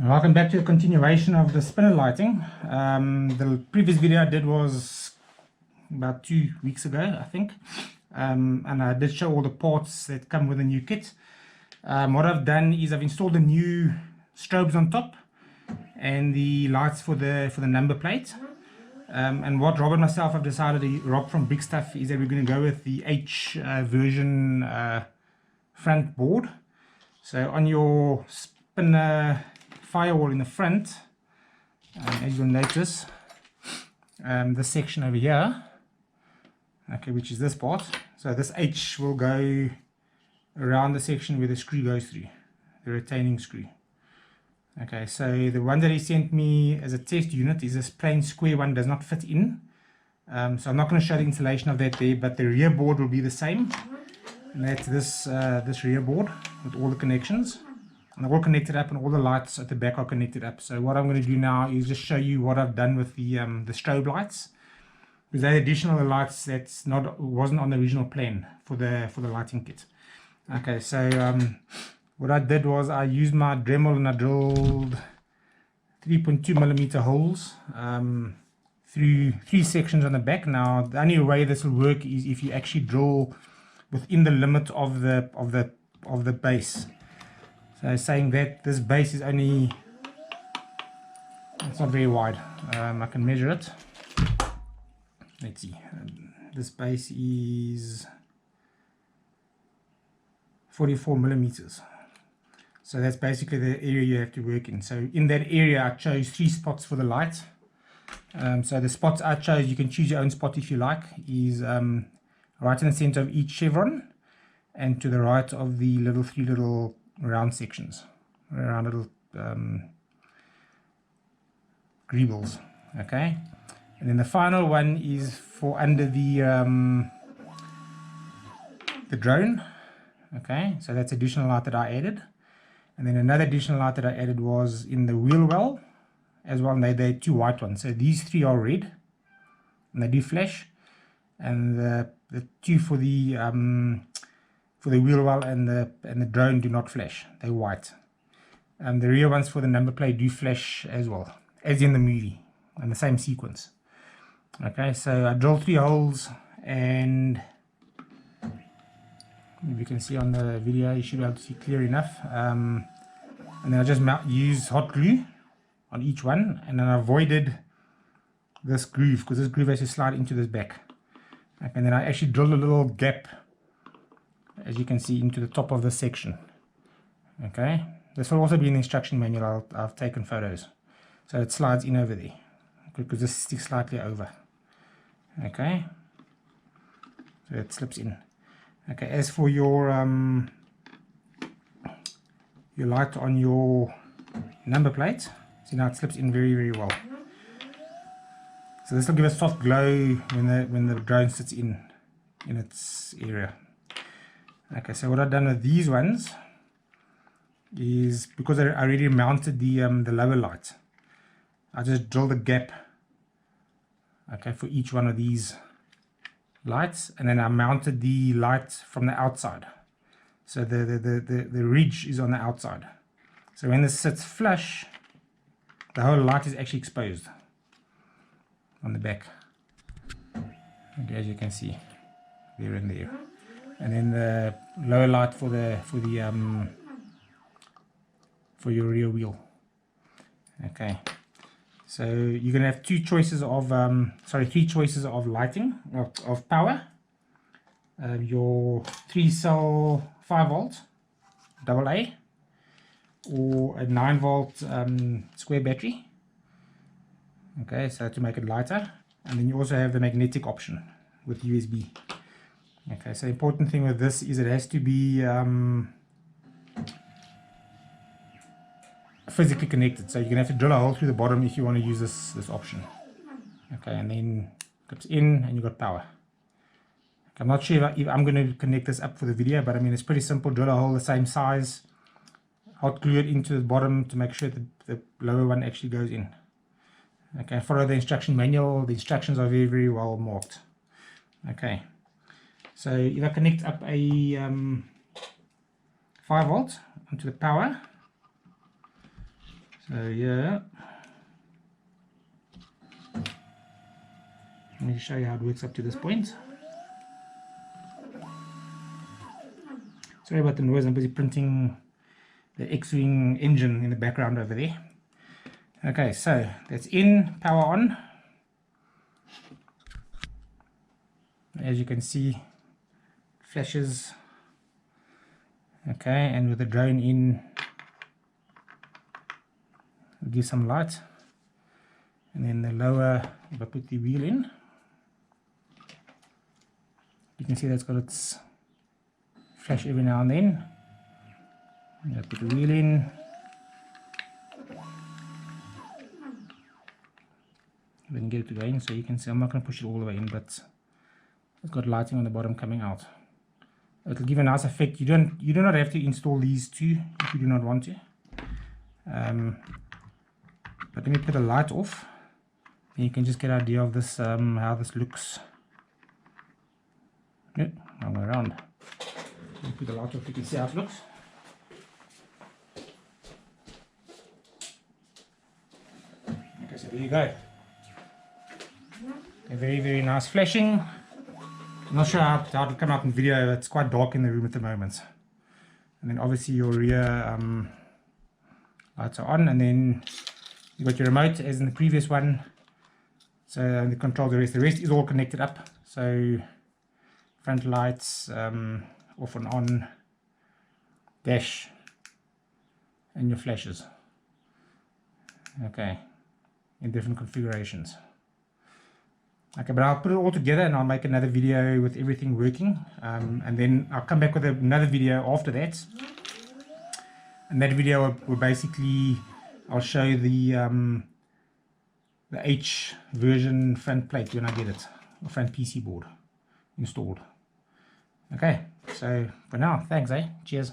Welcome back to the continuation of the spinner lighting. The previous video I did was about 2 weeks ago, I think, and I did show all the parts that come with the new kit. What I've done is I've installed the new strobes on top and the lights for the number plate. And what Rob and myself have decided, Rob from Brickstuff, is that we're going to go with the H version front board. So on your spinner firewall in the front, as you'll notice, this section over here, okay, which is this part, so this H will go around the section where the screw goes through, the retaining screw. Okay, so the one that he sent me as a test unit is this plain square one, does not fit in, so I'm not going to show the installation of that there, but the rear board will be the same, and that's this rear board with all the connections. And they're all connected up, and all the lights at the back are connected up. So what I'm going to do now is just show you what I've done with the strobe lights, because they're additional lights that's wasn't on the original plan for the lighting kit. Okay, so what I did was I used my Dremel and I drilled 3.2mm holes through 3 sections on the back. Now the only way this will work is if you actually drill within the limit of the base. So saying that this base is only, it's not very wide. I can measure it. Let's see. This base is 44mm. So that's basically the area you have to work in. So in that area I chose 3 spots for the light. So the spots I chose, you can choose your own spot if you like, is right in the center of each chevron and to the right of the 3 little round sections, round little greebles. Okay, and then the final one is for under the drone. Okay, so that's additional light that I added. And then another additional light that I added was in the wheel well as well, and they're 2 white ones. So these 3 are red and they do flash, and the 2 for the wheel well and the drone do not flash, they're white. And the rear ones for the number plate do flash as well, as in the movie, and the same sequence. Okay, so I drilled 3 holes, and if you can see on the video, you should be able to see clear enough. And then I just used hot glue on each one, and then I avoided this groove, because this groove has to slide into this back. Okay, and then I actually drilled a little gap, as you can see, into the top of this section. Okay, this will also be in the instruction manual. I've taken photos, so it slides in over there, because this sticks slightly over. Okay, so it slips in. Okay, as for your light on your number plate, see now it slips in very, very well. So this will give a soft glow when the drone sits in its area. Okay, so what I've done with these ones is, because I already mounted the lower light, I just drilled a gap, okay, for each one of these lights, and then I mounted the light from the outside. So the ridge is on the outside. So when this sits flush, the whole light is actually exposed on the back. Okay, as you can see, there and there. And then the lower light for your rear wheel. Okay, so you're gonna have 3 choices of lighting, of power. Your 3-cell 5V AA, or a 9V square battery. Okay, so to make it lighter. And then you also have the magnetic option with USB. Okay, so the important thing with this is it has to be physically connected. So you're going to have to drill a hole through the bottom if you want to use this option. Okay, and then it clips in and you've got power. Okay, I'm not sure if I'm going to connect this up for the video, but I mean, it's pretty simple. Drill a hole the same size, hot glue it into the bottom to make sure that the lower one actually goes in. Okay, follow the instruction manual. The instructions are very, very well marked. Okay, so if I connect up a 5V onto the power, so So yeah, let me show you how it works up to this point. Sorry about the noise, I'm busy printing the X-Wing engine in the background over there. Okay, so that's in, power on. As you can see, flashes. Okay, and with the drone in, we'll give some light. And then the lower, if I put the wheel in, you can see that's got its flash every now and then. I'm going to put the wheel in. Then get it going, so you can see I'm not going to push it all the way in, but it's got lighting on the bottom coming out. It'll give a nice effect. You do not have to install these two if you do not want to. But let me put the light off. Then you can just get an idea of this, how this looks. Yep, wrong way around. Let me put the light off, you can see how it looks. Okay, so there you go. A very, very nice flashing. I'm not sure how it'll come out in video. It's quite dark in the room at the moment. And then obviously your rear lights are on, and then you've got your remote as in the previous one. So the control the rest is all connected up. So front lights, off and on, dash, and your flashes. Okay, in different configurations. Okay, but I'll put it all together and I'll make another video with everything working, and then I'll come back with another video after that. And that video will basically, I'll show you the H version front plate when I get it, or front PC board installed. Okay, so for now, thanks, cheers.